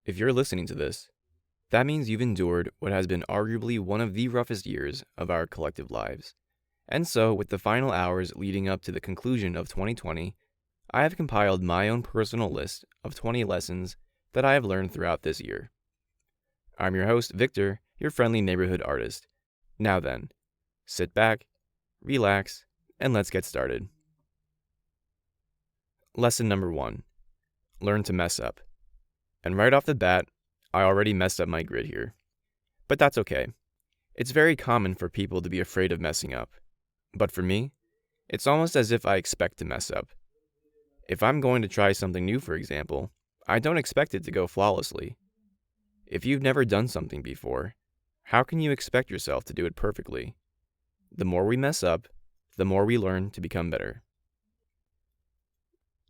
If you're listening to this, that means you've endured what has been arguably one of the roughest years of our collective lives. And so, with the final hours leading up to the conclusion of 2020, I have compiled my own personal list of 20 lessons that I have learned throughout this year. I'm your host, Victor, your friendly neighborhood artist. Now then, sit back, relax, and let's get started. Lesson number 1. Learn to mess up. And right off the bat, I already messed up my grid here. But that's okay. It's very common for people to be afraid of messing up. But for me, it's almost as if I expect to mess up. If I'm going to try something new, for example, I don't expect it to go flawlessly. If you've never done something before, how can you expect yourself to do it perfectly? The more we mess up, the more we learn to become better.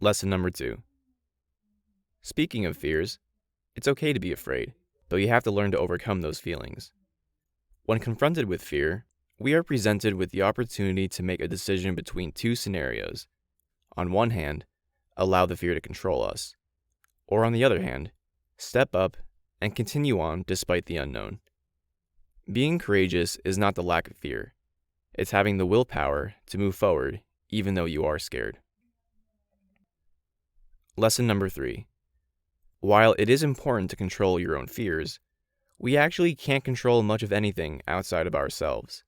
Lesson number 2. Speaking of fears, it's okay to be afraid, but you have to learn to overcome those feelings. When confronted with fear, we are presented with the opportunity to make a decision between two scenarios. On one hand, allow the fear to control us. Or on the other hand, step up and continue on despite the unknown. Being courageous is not the lack of fear. It's having the willpower to move forward even though you are scared. Lesson number 3. While it is important to control your own fears, we actually can't control much of anything outside of ourselves.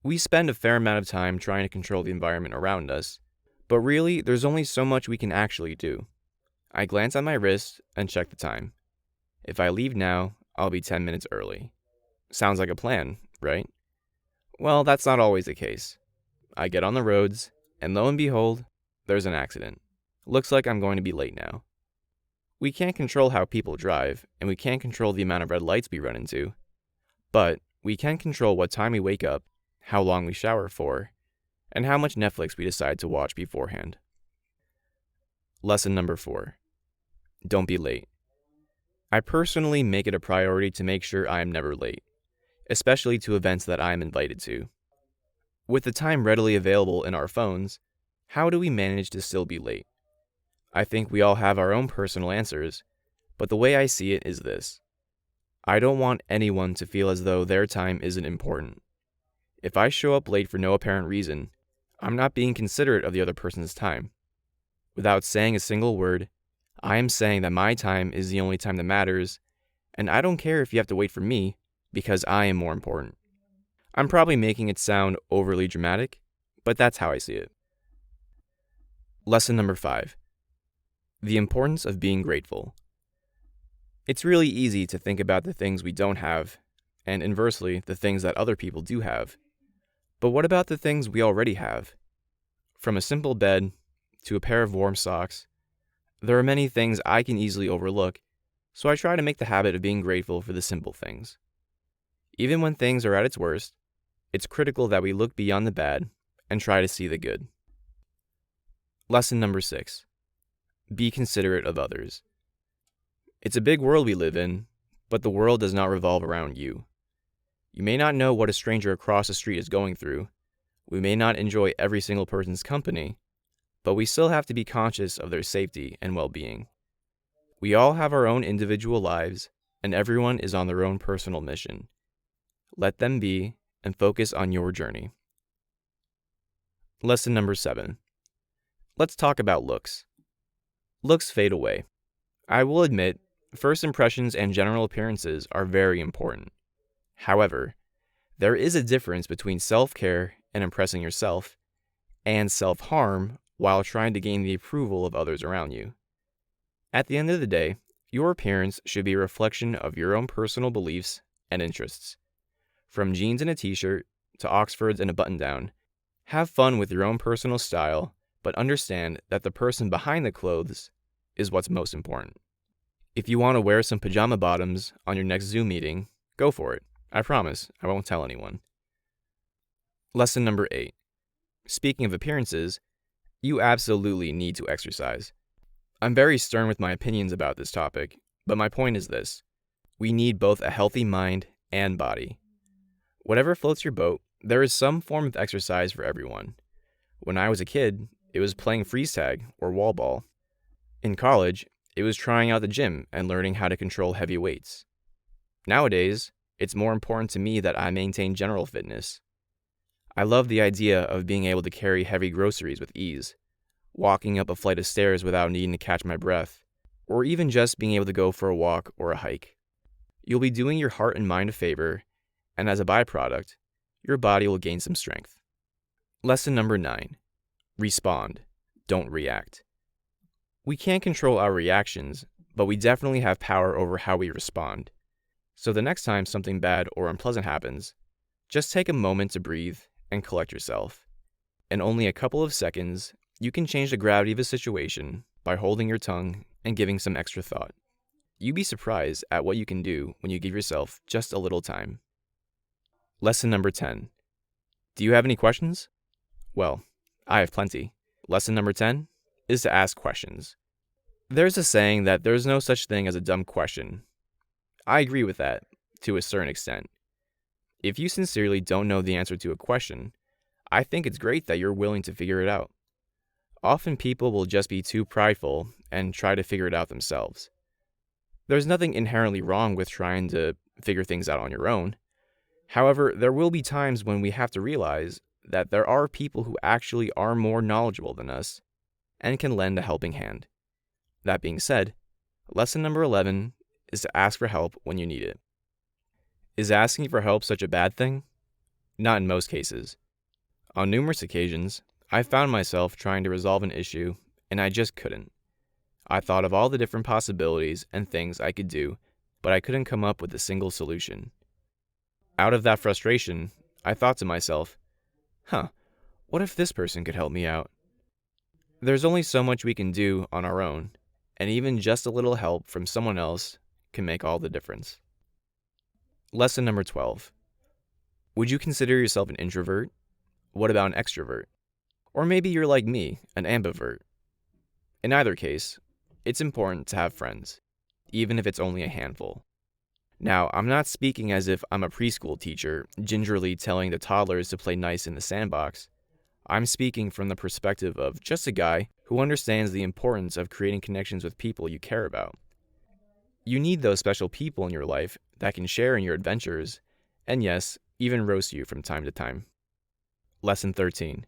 We spend a fair amount of time trying to control the environment around us, but really there's only so much we can actually do. I glance at my wrist and check the time. If I leave now, I'll be 10 minutes early. Sounds like a plan, right? Well, that's not always the case. I get on the roads, and lo and behold, there's an accident. Looks like I'm going to be late now. We can't control how people drive, and we can't control the amount of red lights we run into. But we can control what time we wake up, how long we shower for, and how much Netflix we decide to watch beforehand. Lesson number 4. Don't be late. I personally make it a priority to make sure I am never late, especially to events that I am invited to. With the time readily available in our phones, how do we manage to still be late? I think we all have our own personal answers, but the way I see it is this. I don't want anyone to feel as though their time isn't important. If I show up late for no apparent reason, I'm not being considerate of the other person's time. Without saying a single word, I am saying that my time is the only time that matters, and I don't care if you have to wait for me, because I am more important. I'm probably making it sound overly dramatic, but that's how I see it. Lesson number 5. The importance of being grateful. It's really easy to think about the things we don't have, and inversely, the things that other people do have. But what about the things we already have? From a simple bed to a pair of warm socks, there are many things I can easily overlook, so I try to make the habit of being grateful for the simple things. Even when things are at its worst, it's critical that we look beyond the bad and try to see the good. Lesson number 6. Be considerate of others. It's a big world we live in, but the world does not revolve around you. You may not know what a stranger across the street is going through. We may not enjoy every single person's company, but we still have to be conscious of their safety and well-being. We all have our own individual lives, and everyone is on their own personal mission. Let them be, and focus on your journey. Lesson number 7. Let's talk about looks. Looks fade away. I will admit, first impressions and general appearances are very important. However, there is a difference between self-care and impressing yourself, and self-harm while trying to gain the approval of others around you. At the end of the day, your appearance should be a reflection of your own personal beliefs and interests. From jeans and a t-shirt to Oxfords and a button-down, have fun with your own personal style, but understand that the person behind the clothes is what's most important. If you want to wear some pajama bottoms on your next Zoom meeting, go for it. I promise, I won't tell anyone. Lesson number 8. Speaking of appearances, you absolutely need to exercise. I'm very stern with my opinions about this topic, but my point is this. We need both a healthy mind and body. Whatever floats your boat, there is some form of exercise for everyone. When I was a kid, it was playing freeze tag or wall ball. In college, it was trying out the gym and learning how to control heavy weights. Nowadays, it's more important to me that I maintain general fitness. I love the idea of being able to carry heavy groceries with ease, walking up a flight of stairs without needing to catch my breath, or even just being able to go for a walk or a hike. You'll be doing your heart and mind a favor, and as a byproduct, your body will gain some strength. Lesson number 9. Respond. Don't react. We can't control our reactions, but we definitely have power over how we respond. So the next time something bad or unpleasant happens, just take a moment to breathe and collect yourself. In only a couple of seconds, you can change the gravity of a situation by holding your tongue and giving some extra thought. You'd be surprised at what you can do when you give yourself just a little time. Lesson number 10. Do you have any questions? Well, I have plenty. Lesson number 10 is to ask questions. There's a saying that there's no such thing as a dumb question. I agree with that, to a certain extent. If you sincerely don't know the answer to a question, I think it's great that you're willing to figure it out. Often people will just be too prideful and try to figure it out themselves. There's nothing inherently wrong with trying to figure things out on your own. However, there will be times when we have to realize that there are people who actually are more knowledgeable than us and can lend a helping hand. That being said, lesson number 11 is to ask for help when you need it. Is asking for help such a bad thing? Not in most cases. On numerous occasions, I found myself trying to resolve an issue and I just couldn't. I thought of all the different possibilities and things I could do, but I couldn't come up with a single solution. Out of that frustration, I thought to myself, what if this person could help me out? There's only so much we can do on our own, and even just a little help from someone else can make all the difference. Lesson number 12. Would you consider yourself an introvert? What about an extrovert? Or maybe you're like me, an ambivert. In either case, it's important to have friends, even if it's only a handful. Now, I'm not speaking as if I'm a preschool teacher gingerly telling the toddlers to play nice in the sandbox. I'm speaking from the perspective of just a guy who understands the importance of creating connections with people you care about. You need those special people in your life that can share in your adventures, and yes, even roast you from time to time. Lesson 13.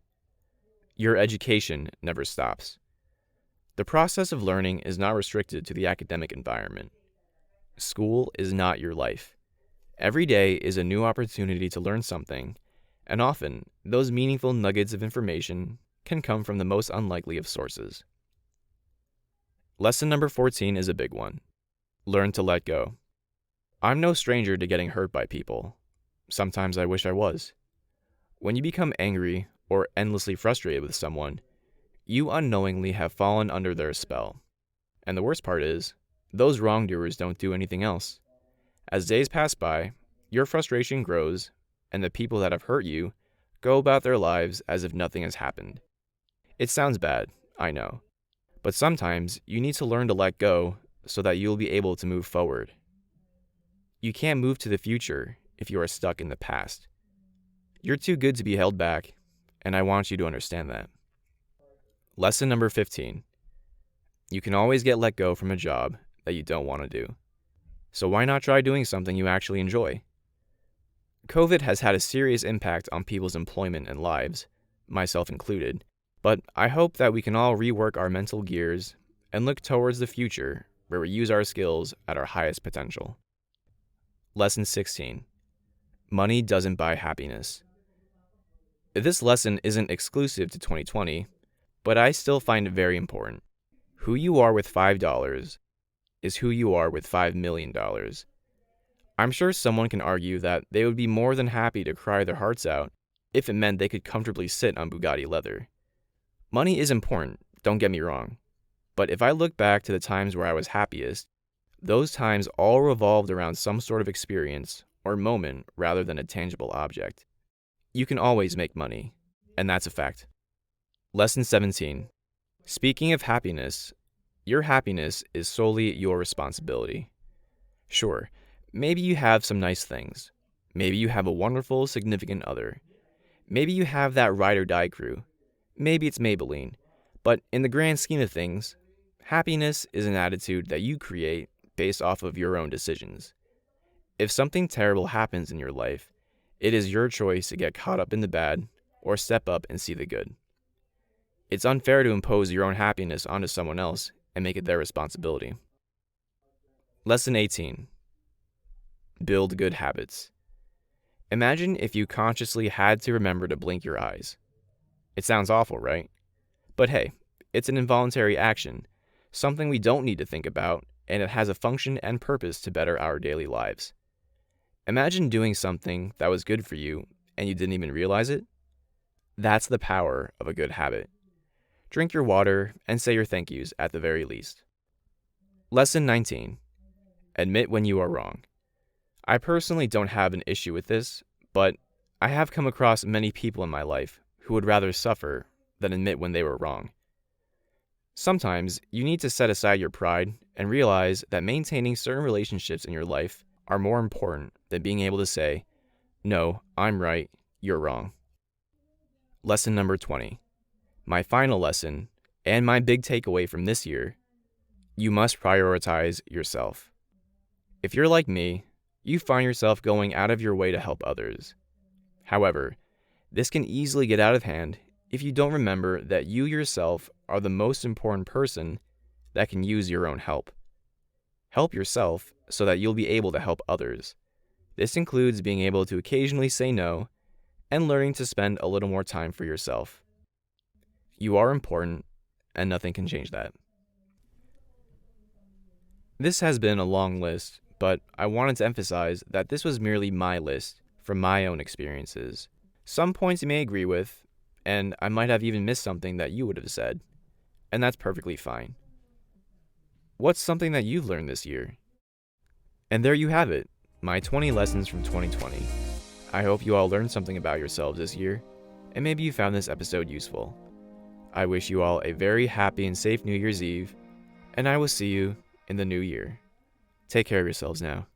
Your education never stops. The process of learning is not restricted to the academic environment. School is not your life. Every day is a new opportunity to learn something, and often, those meaningful nuggets of information can come from the most unlikely of sources. Lesson number 14 is a big one. Learn to let go. I'm no stranger to getting hurt by people. Sometimes I wish I was. When you become angry or endlessly frustrated with someone, you unknowingly have fallen under their spell. And the worst part is, those wrongdoers don't do anything else. As days pass by, your frustration grows, and the people that have hurt you go about their lives as if nothing has happened. It sounds bad, I know, but sometimes you need to learn to let go so that you'll be able to move forward. You can't move to the future if you are stuck in the past. You're too good to be held back, and I want you to understand that. Lesson number 15. You can always get let go from a job that you don't want to do. So why not try doing something you actually enjoy? COVID has had a serious impact on people's employment and lives, myself included, but I hope that we can all rework our mental gears and look towards the future where we use our skills at our highest potential. Lesson 16. Money doesn't buy happiness. This lesson isn't exclusive to 2020, but I still find it very important. Who you are with $5 is who you are with $5 million. I'm sure someone can argue that they would be more than happy to cry their hearts out if it meant they could comfortably sit on Bugatti leather. Money is important, don't get me wrong, but if I look back to the times where I was happiest, those times all revolved around some sort of experience or moment rather than a tangible object. You can always make money, and that's a fact. Lesson 17. Speaking of happiness, your happiness is solely your responsibility. Sure, maybe you have some nice things. Maybe you have a wonderful, significant other. Maybe you have that ride or die crew. Maybe it's Maybelline. But in the grand scheme of things, Happiness is an attitude that you create based off of your own decisions. If something terrible happens in your life, it is your choice to get caught up in the bad or step up and see the good. It's unfair to impose your own happiness onto someone else and make it their responsibility. Lesson 18. Build good habits. Imagine if you consciously had to remember to blink your eyes. It sounds awful, right? But hey, it's an involuntary action, something we don't need to think about, and it has a function and purpose to better our daily lives. Imagine doing something that was good for you and you didn't even realize it. That's the power of a good habit. Drink your water and say your thank yous at the very least. Lesson 19. Admit when you are wrong. I personally don't have an issue with this, but I have come across many people in my life who would rather suffer than admit when they were wrong. Sometimes you need to set aside your pride and realize that maintaining certain relationships in your life are more important than being able to say, "No, I'm right, you're wrong." Lesson number 20. My final lesson, and my big takeaway from this year: you must prioritize yourself. If you're like me, you find yourself going out of your way to help others. However, this can easily get out of hand if you don't remember that you yourself are the most important person that can use your own help. Help yourself so that you'll be able to help others. This includes being able to occasionally say no and learning to spend a little more time for yourself. You are important, and nothing can change that. This has been a long list, but I wanted to emphasize that this was merely my list from my own experiences. Some points you may agree with, and I might have even missed something that you would have said, and that's perfectly fine. What's something that you've learned this year? And there you have it, my 20 lessons from 2020. I hope you all learned something about yourselves this year, and maybe you found this episode useful. I wish you all a very happy and safe New Year's Eve, and I will see you in the new year. Take care of yourselves now.